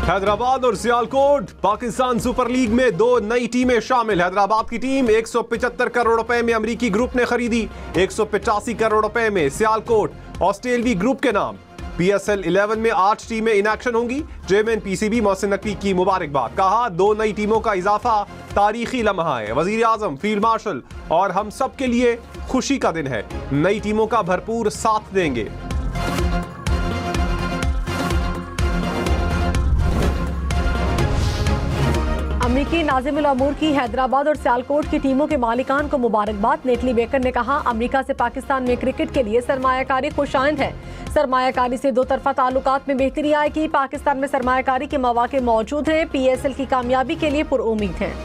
हैदराबाद और Sialkot Pakistan super league में 2 नई टीमें शामिल। हैदराबाद की टीम 175 करोड़ रुपए में अमेरिकी ग्रुप ने खरीदी, 185 करोड़ रुपए में सियालकोट ऑस्ट्रेलवी ग्रुप के नाम। PSL 11 में 8 टीमें इन एक्शन होंगी। चेयरमैन PCB मोहसिन नकवी की मुबारकबाद। कहा 2 नई टीमों का इजाफा तारीखी लम्हा है। वजीर आजम, फील्ड मार्शल और हम सब के लिए खुशी का दिन है। नई टीमों का भरपूर साथ देंगे। अमरीकी नाज़िमुल अमूर की हैदराबाद और सियालकोट की टीमों के मालिकान को मुबारकबाद। नेटली बेकर ने कहा, अमरीका से पाकिस्तान में क्रिकेट के लिए सरमायाकारी खुशाइंद है। सरमायाकारी से 2 तरफा ताल्लुकात में बेहतरी आएगी। पाकिस्तान में सरमायाकारी के मौके मौजूद हैं। PSL की कामयाबी के लिए पुरुम्मीद हैं।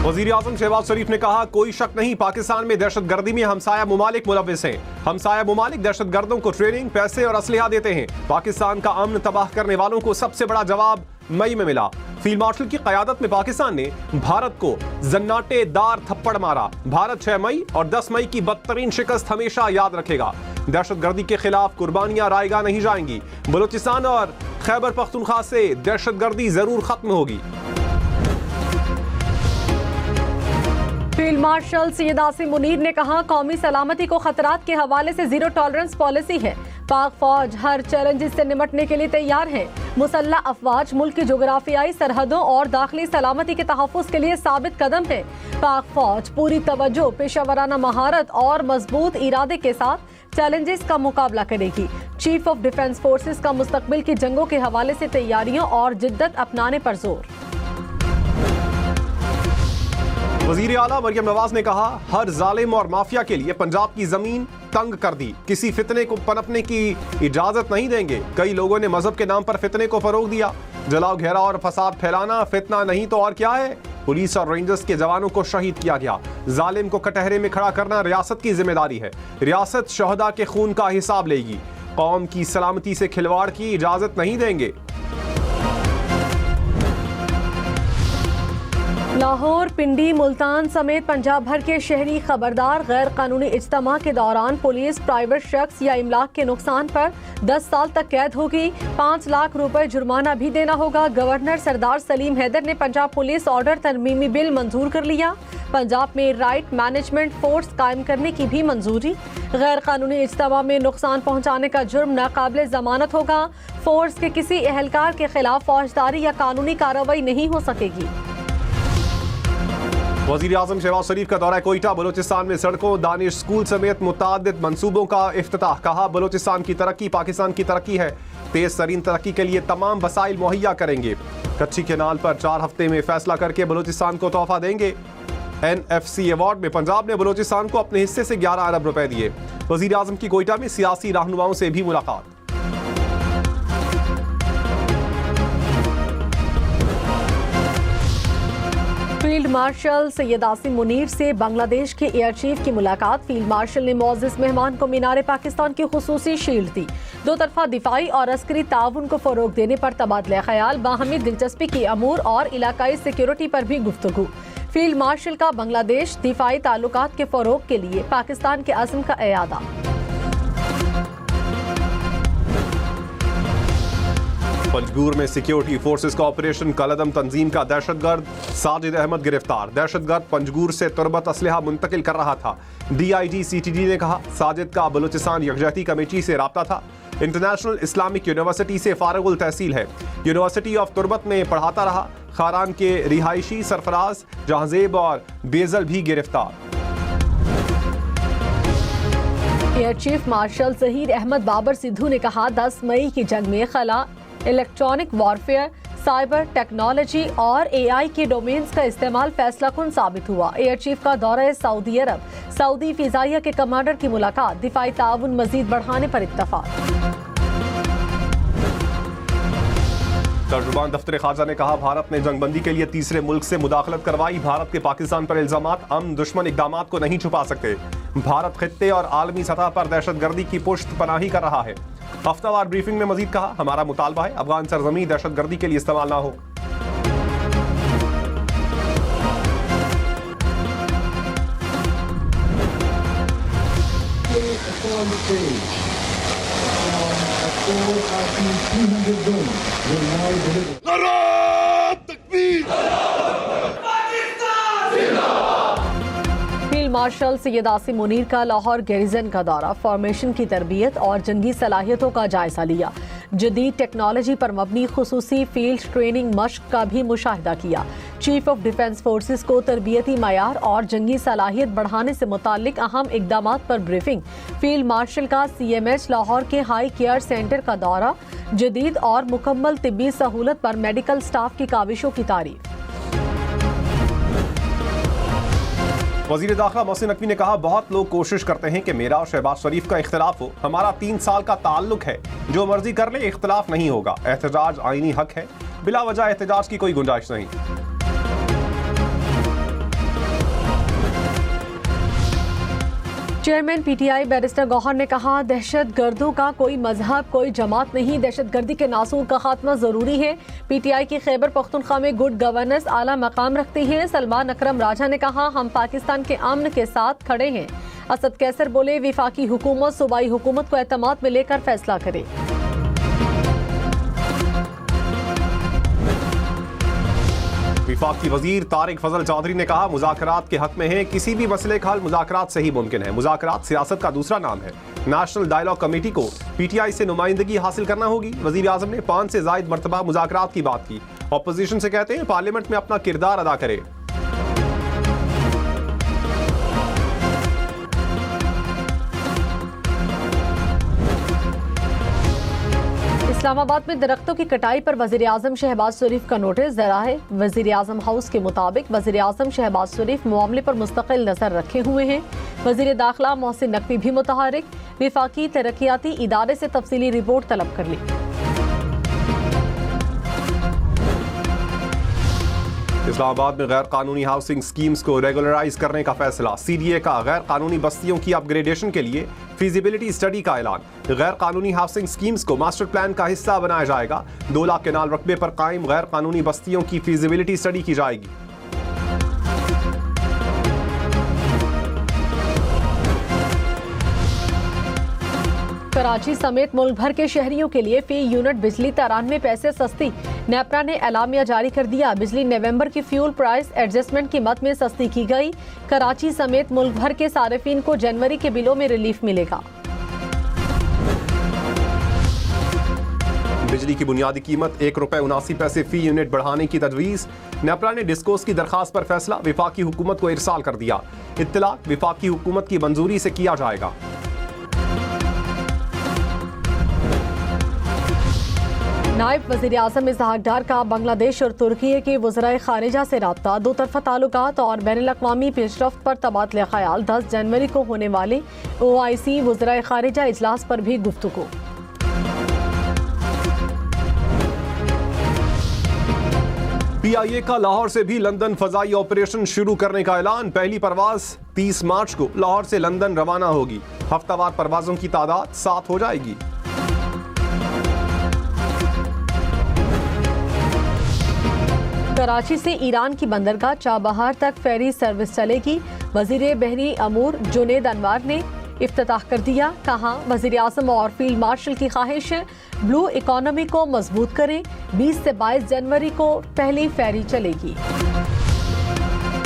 वज़ीर आज़म शहबाज शरीफ ने कहा, कोई शक नहीं पाकिस्तान में दहशतगर्दी में हमसाया मुमालिक मुलव्विस हैं। हमसाया मुमालिक दहशतगर्दों को ट्रेनिंग, पैसे और असलहा देते हैं। पाकिस्तान का अमन तबाह करने वालों को सबसे बड़ा जवाब मई में मिला। फील्ड मार्शल की क़यादत में पाकिस्तान ने भारत को जन्नाटेदार थप्पड़ मारा। भारत 6 मई और 10 मई की बदतरीन शिकस्त हमेशा याद रखेगा। दहशतगर्दी के खिलाफ कुर्बानियां रायगा नहीं जाएंगी। बलूचिस्तान और खैबर पख्तूनख्वा से दहशतगर्दी जरूर खत्म होगी। फील्ड मार्शल सैयद आसिम मुनीर ने कहा, कौमी सलामती को खतरात के हवाले से जीरो टॉलरेंस पॉलिसी है। पाक फौज हर चैलेंज से निपटने के लिए तैयार है। मुसल्लह अफवाज मुल्क की जोग्राफियाई सरहदों और दाखिली सलामती के तहफ़्फ़ुज़ के लिए साबित कदम है। पाक फौज पूरी तवज्जो, पेशावराना महारत और मजबूत इरादे के साथ चैलेंजेस का मुकाबला करेगी। चीफ ऑफ डिफेंस फोर्सेस का मुस्तकबिल की जंगों के हवाले से तैयारियों और जिद्दत अपनाने पर जोर। वजीर आला मरियम नवाज ने कहा, हर जालिम और माफिया के लिए पंजाब की जमीन तंग कर दी। किसी फितने को पनपने की इजाजत नहीं देंगे। कई लोगों ने मजहब के नाम पर फितने को फरोग दिया। जलाओ घेराव और फसाद फैलाना फितना नहीं तो और क्या है। पुलिस और रेंजर्स के जवानों को शहीद किया गया। जालिम को कटहरे में खड़ा करना रियासत की जिम्मेदारी है। रियासत शहदा के खून का हिसाब लेगी। कौम की सलामती से खिलवाड़ की इजाजत नहीं देंगे। लाहौर, पिंडी, मुल्तान समेत पंजाब भर के शहरी खबरदार। गैर कानूनी इज्तिमा के दौरान पुलिस, प्राइवेट शख्स या इमलाक के नुकसान पर 10 साल तक कैद होगी। 5 लाख रुपए जुर्माना भी देना होगा। गवर्नर सरदार सलीम हैदर ने पंजाब पुलिस ऑर्डर तरमीमी बिल मंजूर कर लिया। पंजाब में राइट मैनेजमेंट फोर्स कायम करने की भी मंजूरी। गैर कानूनी इज्तिमा में नुकसान पहुंचाने का जुर्म नाकाबिले जमानत होगा। फोर्स के किसी एहलकार के खिलाफ फौजदारी या कानूनी कार्रवाई नहीं हो सकेगी। वज़ीर आज़म शहबाज शरीफ का दौरा कोयटा। बलूचिस्तान में सड़कों, दानिश स्कूल समेत मुतअद्दिद मंसूबों का इफ्तिताह। कहा, बलूचिस्तान की तरक्की पाकिस्तान की तरक्की है। तेज तरीन तरक्की के लिए तमाम वसाइल मुहैया करेंगे। कच्ची केनाल पर 4 हफ्ते में फैसला करके बलूचिस्तान को तोहफा देंगे। NFC अवार्ड में पंजाब ने बलूचिस्तान को अपने हिस्से से 11 अरब रुपए दिए। वज़ीर आज़म की कोयटा में सियासी रहनुमाओं से भी मुलाकात। फील्ड मार्शल सैयद आसिम मुनीर से बांग्लादेश के एयर चीफ की मुलाकात। फील्ड मार्शल ने मोअज़्ज़िज़ मेहमान को मीनार पाकिस्तान की खुसूसी शील्ड दी। 2 तरफा दिफाई और अस्करी ताउन को फरोग देने पर तबादला ख्याल। बाहमी दिलचस्पी की अमूर और इलाकाई सिक्योरिटी पर भी गुफ्तगू। फील्ड मार्शल का बांग्लादेश दिफाई ताल्लुकात के फरोग के लिए पाकिस्तान के अज़्म का इयादा। पंजगूर में सिक्योरिटी फोर्सेस का ऑपरेशन। कलदम तंजीम का दहशतगर्द साजिद अहमद गिरफ्तार। दहशतगर्द पंजगूर से तुरबत असलहा मुंतकिल कर रहा था। DIG CTD ने कहा, साजिद का बलूचिस्तान यकजहती कमेटी से राब्ता था। इंटरनेशनल इस्लामिक यूनिवर्सिटी से फारिगुल तहसील है। यूनिवर्सिटी ऑफ तुरबत में पढ़ाता रहा। खारान के रिहायशी सरफराज जहांजेब और बेजल भी गिरफ्तार। Air chief marshal Zaheer Ahmed Babar Sidhu ने कहा, 10 मई की जंग में खला, इलेक्ट्रॉनिक वॉरफेयर, साइबर टेक्नोलॉजी और AI के डोमेन्स का इस्तेमाल फैसला कुन साबित हुआ। एयर चीफ का दौरा सऊदी अरब। सऊदी फिजाइया के कमांडर की मुलाकात। दिफाई ताउन मजीद बढ़ाने पर इत्तफाक। तर्जुमान दफ्तर खारजा ने कहा, भारत ने जंगबंदी के लिए तीसरे मुल्क से मुदाखलत करवाई। भारत के पाकिस्तान पर इल्जामात अमन दुश्मन इकदामात को नहीं छुपा सकते। भारत खित्ते और आलमी सतह पर दहशतगर्दी की पुष्ट पनाही कर रहा है। हफ्तावार ब्रीफिंग में मजीद कहा, हमारा मुतालबा है अफगान सरजमी दहशतगर्दी के लिए इस्तेमाल ना हो। on the stage. A full RP-300 gun will now deliver. Field marshal Syed Asim Munir का लाहौर गैरिजन का दौरा, फॉर्मेशन की तरबियत और जंगी सलाहियतों का जायजा लिया। जदीद टेक्नोलॉजी पर मबनी खुसूसी फील्ड ट्रेनिंग मश्क का भी मुशाहिदा किया। चीफ ऑफ डिफेंस फोर्सेस को तरबियती मयार और जंगी सलाहियत बढ़ाने से मुतालिक अहम इकदाम पर ब्रीफिंग। फील्ड मार्शल का CMH लाहौर के हाई केयर सेंटर का दौरा, जदीद और मुकम्मल तिब्बी सहूलत पर मेडिकल स्टाफ की काविशों की तारीफ। वजीर दाखिला मोहसिन नकवी ने कहा, बहुत लोग कोशिश करते हैं कि मेरा और शहबाज शरीफ का इख्तिलाफ हो। हमारा 3 साल का ताल्लुक है, जो मर्जी कर ले, इख्तिलाफ नहीं होगा। एहतजाज आईनी हक है, बिला वजह एहतजाज की कोई गुंजाइश नहीं। चेयरमैन PTI बैरिस्टर गौहर ने कहा, दहशत गर्दों का कोई मजहब, कोई जमात नहीं, दहशत गर्दी के नासूर का खात्मा जरूरी है। PTI की खैबर पख्तूनख्वा में गुड गवर्नेंस आला मकाम रखती है। सलमान अकरम राजा ने कहा, हम पाकिस्तान के अमन के साथ खड़े हैं। असद कैसर बोले, विफाकी हुकूमत सूबाई हुकूमत को एतमाद में लेकर फैसला करे। विफाकी वजीर तारिक फजल चौधरी ने कहा, मुज़ाकरात के हक में है, किसी भी मसले का हल मुज़ाकरात से ही मुमकिन है। मुज़ाकरात सियासत का दूसरा नाम है। नेशनल डायलॉग कमेटी को PTI से नुमाइंदगी हासिल करना होगी। वजीर आजम ने 5 से ज़ायद मरतबा मुज़ाकरात की बात की। ऑपोजिशन से कहते हैं पार्लियामेंट में अपना किरदार अदा करे। इस्लामाबाद में दरख्तों की कटाई पर वजीर आजम शहबाज शरीफ का नोटिस जरा है। वजीर आजम हाउस के मुताबिक वजीर आजम शहबाज शरीफ मामले पर मुस्तकिल नजर रखे हुए हैं। वजीर दाखिला मोहसिन नकवी भी मुतहरिक, विफाकी तरक्याती इदारे से तफसीली रिपोर्ट तलब कर ली। इस्लामाबाद में गैर कानूनी हाउसिंग स्कीम्स को रेगुलराइज करने का फैसला। CDA का गैर कानूनी बस्तियों की अपग्रेडेशन के लिए फीजिबिलिटी स्टडी का ऐलान। गैर कानूनी हाउसिंग स्कीम्स को मास्टर प्लान का हिस्सा बनाया जाएगा। 2 लाख केनाल रकबे पर कायम गैर कानूनी बस्तियों की फीजिबिलिटी स्टडी की जाएगी। कराची समेत मुल्क भर के शहरियों के लिए फी यूनिट बिजली 93 पैसे सस्ती। नेपरा ने एलामिया जारी कर दिया। बिजली नवंबर की फ्यूल प्राइस एडजस्टमेंट की मद में सस्ती की गई। कराची समेत मुल्क भर के सारिफिन को जनवरी के बिलों में रिलीफ मिलेगा। बिजली की बुनियादी कीमत ₹1.79 फी यूनिट बढ़ाने की तजवीज़। नेपरा ने डिस्कोस की दरखास्त पर फैसला विफाकी हुकूमत को इरसाल कर दिया। इत्तलाक विफाकी हुकूमत की मंजूरी से किया जाएगा। नायब वज़ीर आज़म इसहाक डार का बांग्लादेश और तुर्की के वज़राए खारिजा से राब्ता। 2 तरफ़ा ताल्लुकात और बैनुल-अक़वामी पेशरफ्त पर तबादला ख़याल। 10 जनवरी को होने वाले OIC वज़राए खारिजा इजलास पर भी गुफ्तगू। PIA का लाहौर से भी लंदन फ़ज़ाई ऑपरेशन शुरू करने का ऐलान। पहली परवाज 30 मार्च को लाहौर से लंदन रवाना होगी। हफ्तावार परवाजों की तादाद 7 हो जाएगी। कराची से ईरान की बंदरगाह चाबहार तक फेरी सर्विस चलेगी। वजीर बहरी अमूर जुनेद अनवर ने इफ्तिताह कर दिया। कहा, वजीर आज़म और फील्ड मार्शल की ख्वाहिश है ब्लू इकोनॉमी को मजबूत करें। 20 से 22 जनवरी को पहली फेरी चलेगी।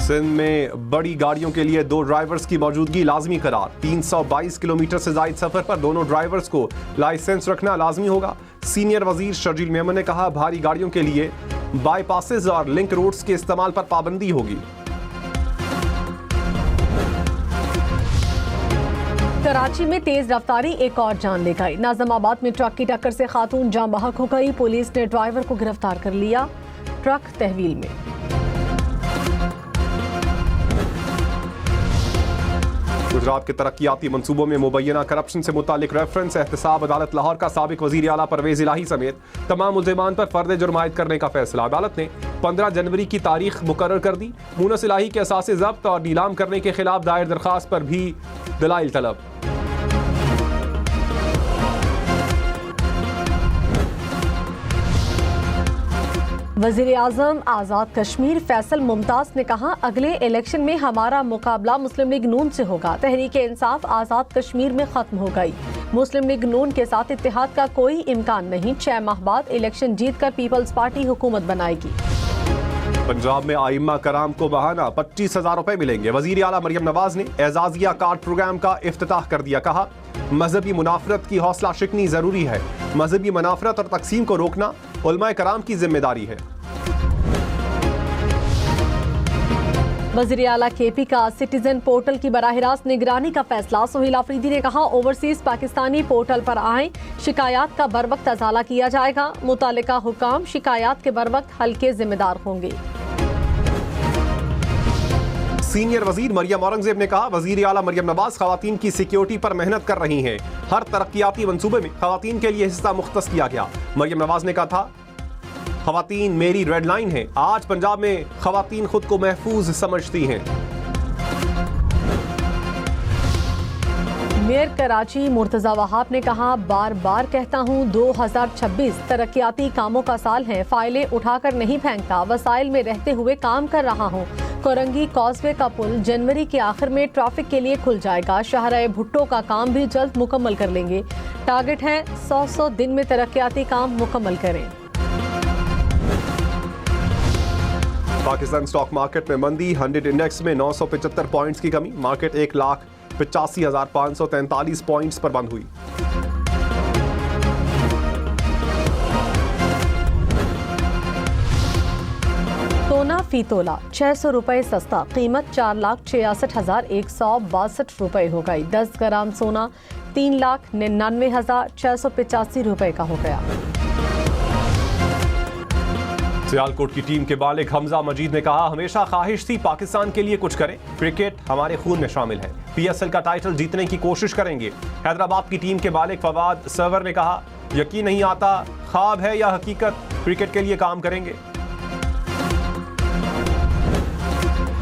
सिंध में बड़ी गाड़ियों के लिए 2 ड्राइवर्स की मौजूदगी लाजमी करार। 322 किलोमीटर से जायद सफर पर दोनों ड्राइवर्स को लाइसेंस रखना लाजमी होगा। सीनियर वजीर शर्जील मेमन ने कहा, भारी गाड़ियों के लिए बाईपासेस और लिंक रोड्स के इस्तेमाल पर पाबंदी होगी। कराची में तेज रफ्तारी एक और जान ले गई। नाज़िमाबाद में ट्रक की टक्कर से खातून जान बहक हो गई। पुलिस ने ड्राइवर को गिरफ्तार कर लिया। ट्रक तहवील में। गुजरात के तरक्याती मंसूबों में मुबैना करप्शन से मुतालिक रेफरेंस। एहतसाब अदालत लाहौर का साबिक वजीर आला परवेज इलाही समेत तमाम मुल्ज़िमान पर फर्द जुर्म आयद करने का फैसला। अदालत ने 15 जनवरी की तारीख मुकर्रर कर दी। मुनस इलाही के असासे ज़ब्त और नीलाम करने के खिलाफ दायर दरखास्त पर भी दलाइल तलब। वजीर आजम आज़ाद कश्मीर फैसल मुमताज ने कहा, अगले इलेक्शन में हमारा मुकाबला मुस्लिम लीग नून से होगा। तहरीक इंसाफ आज़ाद कश्मीर में खत्म हो गई। मुस्लिम लीग नून के साथ इत्तेहाद का कोई इम्कान नहीं। 6 माह बाद इलेक्शन जीतकर पीपल्स पार्टी हुकूमत बनाएगी। पंजाब में आइम्मा कराम को बहाना 25,000 रुपए मिलेंगे। वजीर आला मरियम नवाज ने एजाजिया कार्ड प्रोग्राम का इफ्तिताह कर दिया। कहा, मजहबी मुनाफरत की हौसला शिकनी जरूरी है। मजहबी मुनाफरत और तकसीम को रोकना उलमाए कराम की जिम्मेदारी है। वज़ीर आला केपी का सिटीजन पोर्टल की बराह रास्त निगरानी का फैसला। सोहेल अफरीदी ने कहा, ओवरसीज पाकिस्तानी पोर्टल पर आएं, शिकायत का बर वक्त अजाला किया जाएगा। मुतालिका हुकाम शिकायत के बर वक्त हल के जिम्मेदार होंगे। सीनियर वजीर मरियम औरंगजेब ने कहा, वजीर आला मरियम नवाज खवातीन की सिक्योरिटी पर मेहनत कर रही हैं। हर तरक्याती मंसूबे में खवातीन के लिए हिस्सा मुख्तस किया गया। मरियम नवाज ने कहा था, खवातीन मेरी रेड लाइन है। आज पंजाब में खवातीन खुद को महफूज समझती हैं। मेयर कराची मुर्तजा वहाब ने कहा, बार बार कहता हूँ 2026 तरक्याती कामों का साल है। फाइलें उठाकर नहीं फेंकता, वसाइल में रहते हुए काम कर रहा हूँ। कोरंगी कॉजवे का पुल जनवरी के आखिर में ट्रैफिक के लिए खुल जाएगा। शाहराह भुट्टो का काम भी जल्द मुकम्मल कर लेंगे। टारगेट है 100 दिन में तरक्याती काम मुकम्मल करें। पाकिस्तान स्टॉक मार्केट में मंदी। 100 इंडेक्स में 975 पॉइंट्स की कमी। मार्केट 1,85,543 पॉइंट्स पर बंद हुई। सोना फी तोला 600 रुपए सस्ता। कीमत 4,66,162 रुपए हो गई। 10 ग्राम सोना 3,99,685 रुपए का हो गया। सियालकोट की टीम के मालिक हमजा मजीद ने कहा, हमेशा ख्वाहिश थी पाकिस्तान के लिए कुछ करें। क्रिकेट हमारे खून में शामिल है। PSL का टाइटल जीतने की कोशिश करेंगे। हैदराबाद की टीम के मालिक फवाद सरवर ने कहा, यकीन नहीं आता ख्वाब है या हकीकत, क्रिकेट के लिए काम करेंगे।